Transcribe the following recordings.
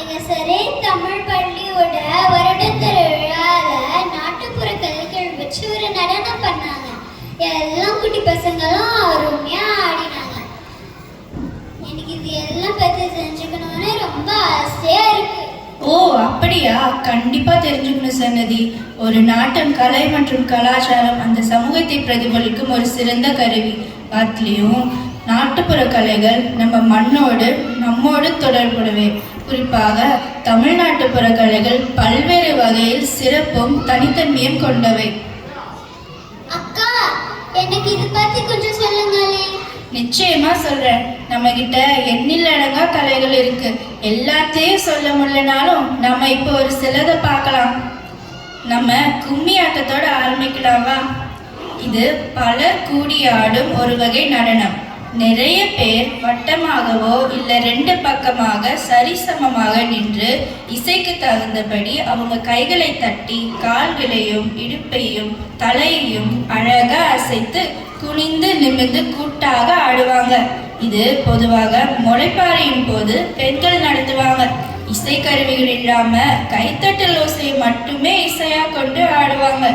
எங்க சரே தமிழ் பள்ளியோட வருடத்திர விழால நாட்டுப்புற கலைகள் வச்சு ஒரு நடனம் பண்ணாங்க. எல்லாம் குட்டி பசங்களும் அருமையா ஆடினாங்க. எனக்கு இது எல்லாம் பத்தி தெரிஞ்சுக்கணும்னு ரொம்ப ஆசையா இருக்கு. ஓ அப்படியா? கண்டிப்பா தெரிஞ்சுக்கணும் சன்னதி. ஒரு நாட்டின் கலை மற்றும் கலாச்சாரம் அந்த சமூகத்தை பிரதிபலிக்கும் ஒரு சிறந்த கருவி. அதுலேயும் நாட்டுப்புற கலைகள் நம்ம மண்ணோடு நம்மோடு தொடர்புடவே. குறிப்பாக தமிழ்நாட்டுப்புற கலைகள் பல்வேறு வகையில் சிறப்பும் தனித்தன்மையும் கொண்டவை. அக்கா, எனக்கு இது பத்தி கொஞ்சம் சொல்லுங்களே. நிச்சயமா சொல்றேன். நம்ம கிட்ட எண்ணிலடங்கா கலைகள் இருக்கு. எல்லாத்தையும் சொல்ல முடியலனாலும் நம்ம இப்போ ஒரு சிலதை பார்க்கலாம். நம்ம கும்மி ஆட்டத்தோட ஆரம்பிக்கலாமா? இது பலர் கூடி ஆடும் ஒரு வகை நடனம். நிறைய பேர் வட்டமாகவோ இல்லை ரெண்டு பக்கமாக சரிசமமாக நின்று இசைக்கு தகுந்தபடி அவங்க கைகளை தட்டி கால்களையும் இடுப்பையும் தலையையும் அழகா அசைத்து குனிந்து நிமிர்ந்து கூட்டாக ஆடுவாங்க. இது பொதுவாக முளைப்பாறையின் போது பெண்கள் நடத்துவாங்க. இசைக்கருவிகள் இல்லாம கைத்தட்டல் ஓசையை மட்டுமே இசையா கொண்டு ஆடுவாங்க.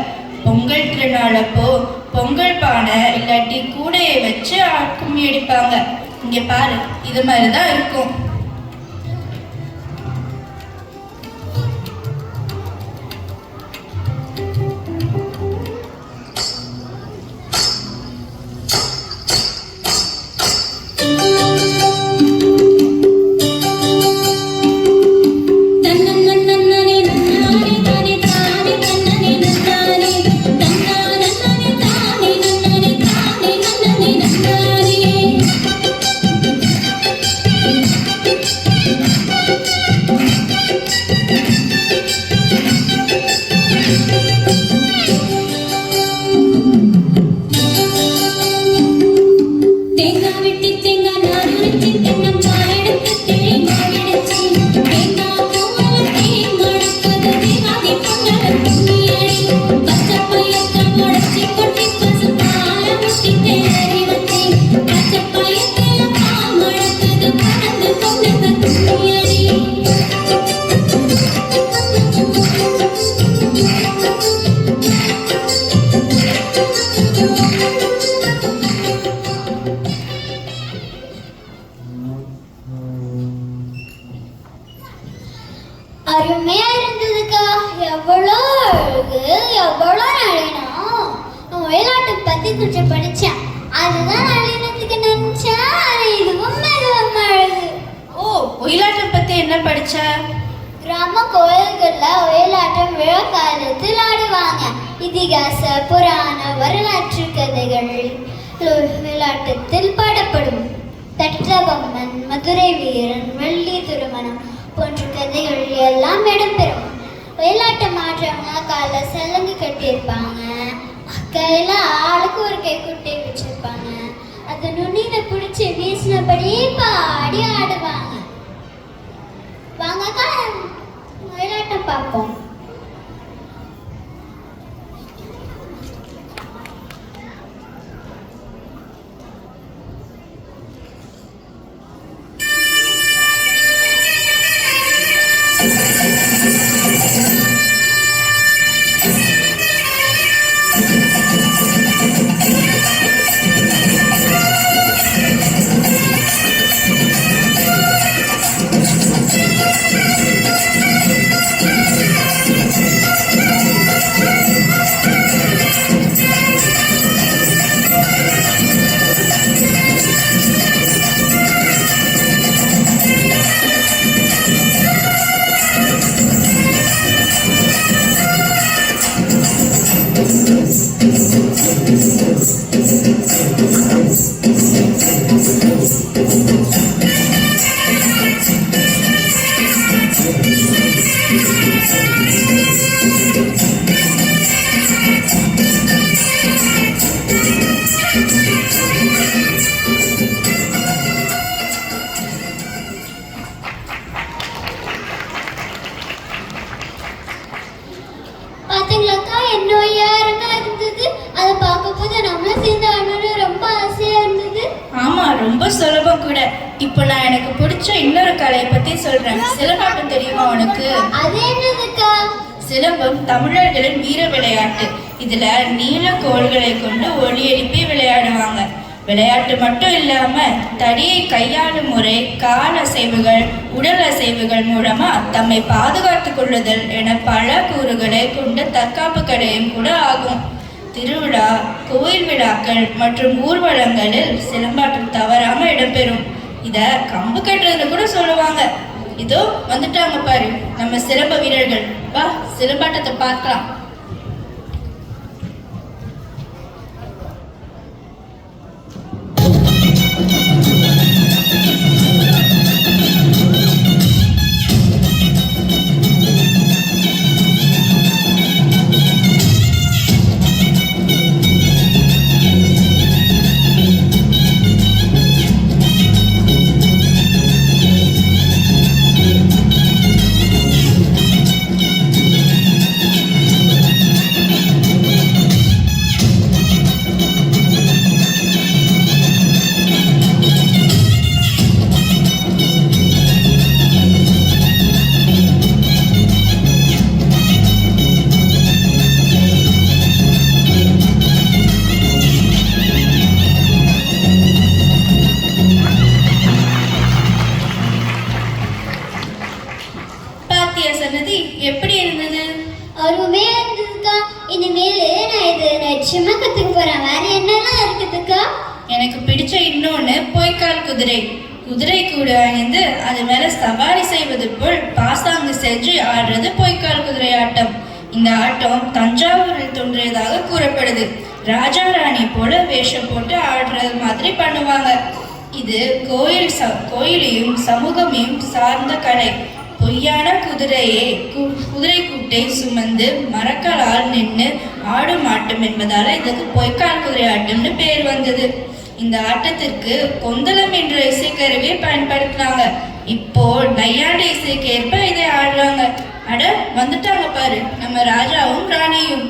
பொங்கல் திருநாளப்போ பொங்கல் பானை இல்லாட்டி கூடையை வச்சு கும்மி அடிப்பாங்க. இங்க பாரு, இது மாதிரிதான் இருக்கும். அருமையா இருந்ததுக்கா. எவ்வளோ அழகு, எவ்வளோ நளினம். ஒயிலாட்டம் பத்தி கொஞ்சம் படிச்சேன். அதுதான் நளினத்துக்கு நினைச்சேன். இதுவும் மிகவும் அழகு. ஓ, ஒயிலாட்டம் பத்தி என்ன படிச்ச? கிராம கோயில்கள்ல ஒயிலாட்டம் விழா காலத்தில் ஆடுவாங்க. இதிகாச புராண வரலாற்று கதைகள் ஒயிலாட்டத்தில் பாடப்படும். தட்டபொம்மன், மதுரை வீரன், வள்ளி திருமணம் போன்ற கதைகள் எல்லாம் இடம்பெறும். ஒயிலாட்டம் ஆடுறவங்க கால சலங்கு கட்டியிருப்பாங்க. கையில ஆளுக்கு ஒரு கைக்குட்டை வச்சிருப்பாங்க. அதை நுனியில பிடிச்சி வீசினபடியே பாடி ஆடுவாங்க. வாங்கக்கா, ஒயிலாட்டம் பார்ப்போம். ரொம்ப சுலபம் கூட. இப்போ நான் எனக்கு பிடிச்ச இன்னொரு கலையை பத்தி சொல்றேன். சிலம்பாட்டம் தெரியுமா உனக்கு? அது என்னதுக்கா? சிலம்பம் தமிழர்களின் வீர விளையாட்டு. இதுல நீல கோள்களை கொண்டு ஒளி எழுப்பி விளையாடுவாங்க. விளையாட்டு மட்டும் இல்லாம தடியை கையாளும் முறை, கால் அசைவுகள், உடல் அசைவுகள் மூலமா தம்மை பாதுகாத்துக் கொள்ளுதல் என பல கூறுகளை கொண்ட தற்காப்பு கலையும் கூட ஆகும். திருவிழா, கோயில் விழாக்கள் மற்றும் ஊர்வலங்களில் சிலம்பாட்டம் தவறாம இடம்பெறும். இத கம்பு கட்டுறதுன்னு கூட சொல்லுவாங்க. இதோ வந்துட்டாங்க பாரு நம்ம சிலம்ப வீரர்கள். வா, சிலம்பாட்டத்தை பார்க்கலாம். எப்படி இருந்தது? அருமையா இருந்ததுக்கா. இனிமேல் நான் இது நிச்சயமா கத்துக்க போறேன். வேற என்னெல்லாம் இருக்குதுக்கா? எனக்கு பிடிச்ச இன்னொன்னு பொய்க்கால் குதிரை. குதிரை கூட அணிந்து அது மேல சவாரி செய்வது போல் பாசாங்கு செஞ்சு ஆடுறது பொய்க்கால் குதிரை ஆட்டம். இந்த ஆட்டம் தஞ்சாவூரில் தோன்றியதாக கூறப்படுது. ராஜா ராணி போல வேஷம் போட்டு ஆடுறது மாதிரி பண்ணுவாங்க. இது கோயிலையும் சமூகமையும் சார்ந்த கலை. பொய்யான குதிரை கூட்டை சுமந்து மரக்கலால் நின்று ஆடும் ஆட்டம் என்பதால இதுக்கு பொய்க்கால் குதிரை ஆட்டம்னு பேர் வந்தது. இந்த ஆட்டத்திற்கு கொந்தளம் என்ற இசைக்கருவியை பயன்படுத்தினாங்க. இப்போ நையாண்டி இசைக்கு ஏற்ப இதை ஆடுறாங்க. அட, வந்துட்டாங்க பாரு நம்ம ராஜாவும் ராணியும்.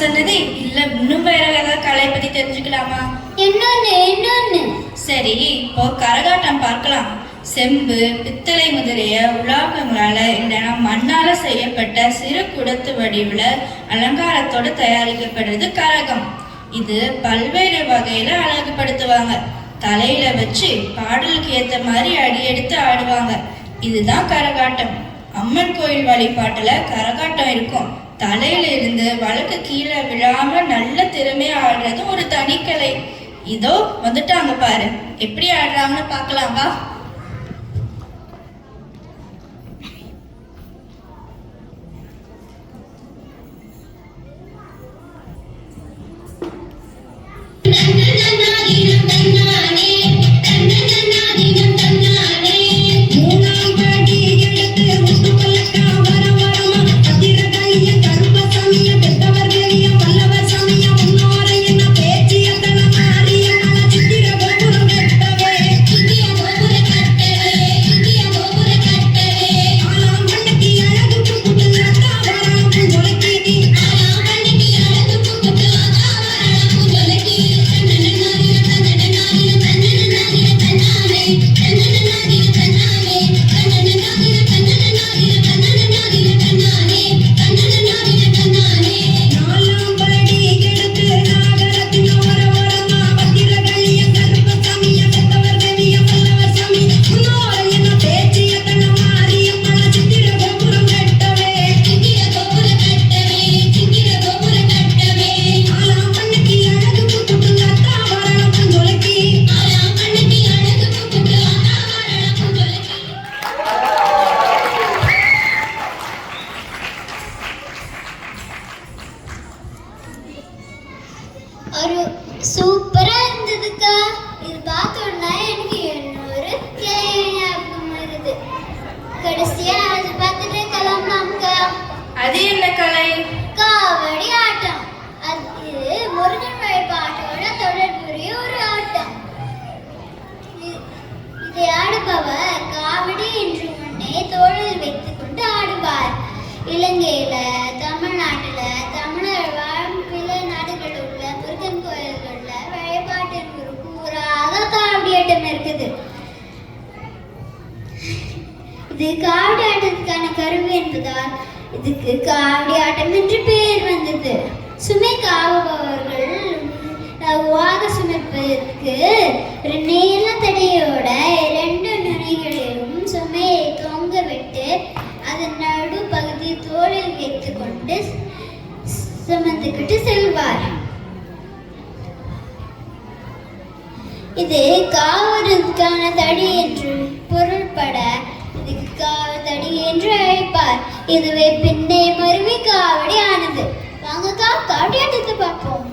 சொன்னது இல்ல, இன்னும் வேற ஏதாவது கலை பத்தி தெரிஞ்சுக்கலாமா? இன்னொன்னு சரி, இப்போ கரகாட்டம் பார்க்கலாம். செம்பு, பித்தளை முதலிய உலோகங்களால இல்லைன்னா மண்ணால செய்யப்பட்ட சிறு குடத்து வடிவுல அலங்காரத்தோட தயாரிக்கப்படுறது கரகம். இது பல்வேறு வகையில அழகுபடுத்துவாங்க. தலையில வச்சு பாடலுக்கு ஏத்த மாதிரி அடி எடுத்து ஆடுவாங்க. இதுதான் கரகாட்டம். அம்மன் கோயில் வழிபாட்டுல கரகாட்டம் இருக்கும். தலையில இருந்து வழக்கு கீழே விழாம நல்ல திறமையா ஆடுறது ஒரு தனிக்கலை. இதோ வந்துட்டாங்க பாரு, எப்படி ஆடுறாங்கன்னு பார்க்கலாம் வா. Thank you. ஒரு சூப்பரா இருந்ததுக்கா. இது பார்த்த உடனே எனக்கு இன்னொரு கேள்வி ஞாபகம் வருது. கடைசியா அது பார்த்துட்டு கிளம்பலாம்க்கா. அது என்ன கலை? காவடி ஆட்டம். இது முருகன் வழிபாட்டோட தொடர்புடைய ஒரு ஆட்டம். இதை ஆடுபவர் காவடி என்று முன்னே தோளில் வைத்துக் கொண்டு ஆடுவார். இலங்கையில, தமிழ்நாட்டுல, தமிழர் வாழும் பிற நாடுகளில் உள்ள முருகன் கோயில்கள்ல வழிபாட்டின் ஒரு கூறாக காவடி ஆட்டம் இருக்குது. இது காவடி ஆட்டத்துக்கான கருவி என்பதால் இதுக்கு காவடி ஆட்டம் என்று பெயர் வந்தது. சுமை காவுபவர்கள் வாக சுமைப்பதற்கு ஒரு நீள தடியோட 2 நுனிகளிலும் சுமையை தொங்க விட்டு அதன் நடு பகுதி தோளில் வைத்துக் கொண்டு சுமந்துக்கிட்டு செல்வார். இது காவதுக்கான தடி என்று பொருள்பட இதுக்கு காவதடி என்று அழைப்பார். இதுவே பின்னே மருவி காவடி ஆனது. வாங்கக்கா, காவடி ஆட்டத்தை பார்ப்போம்.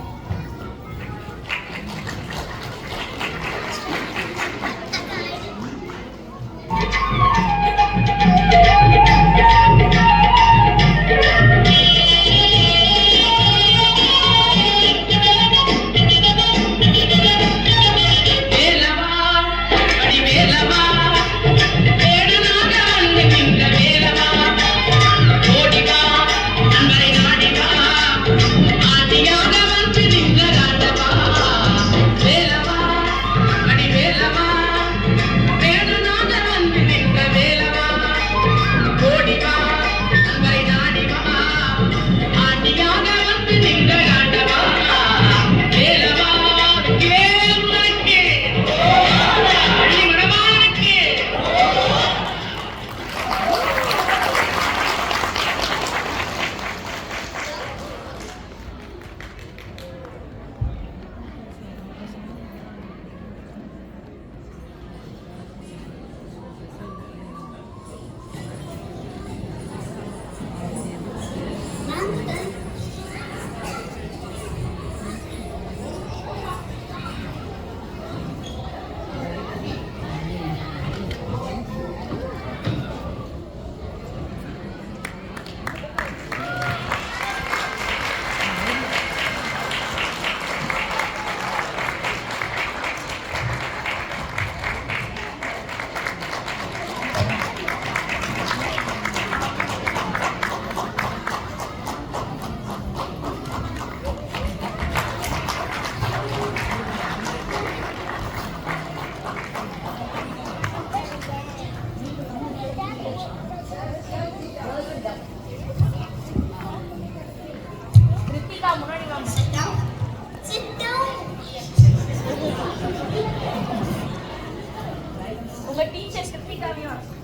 உங்க டீச்சர் கிருத்திகாவையும்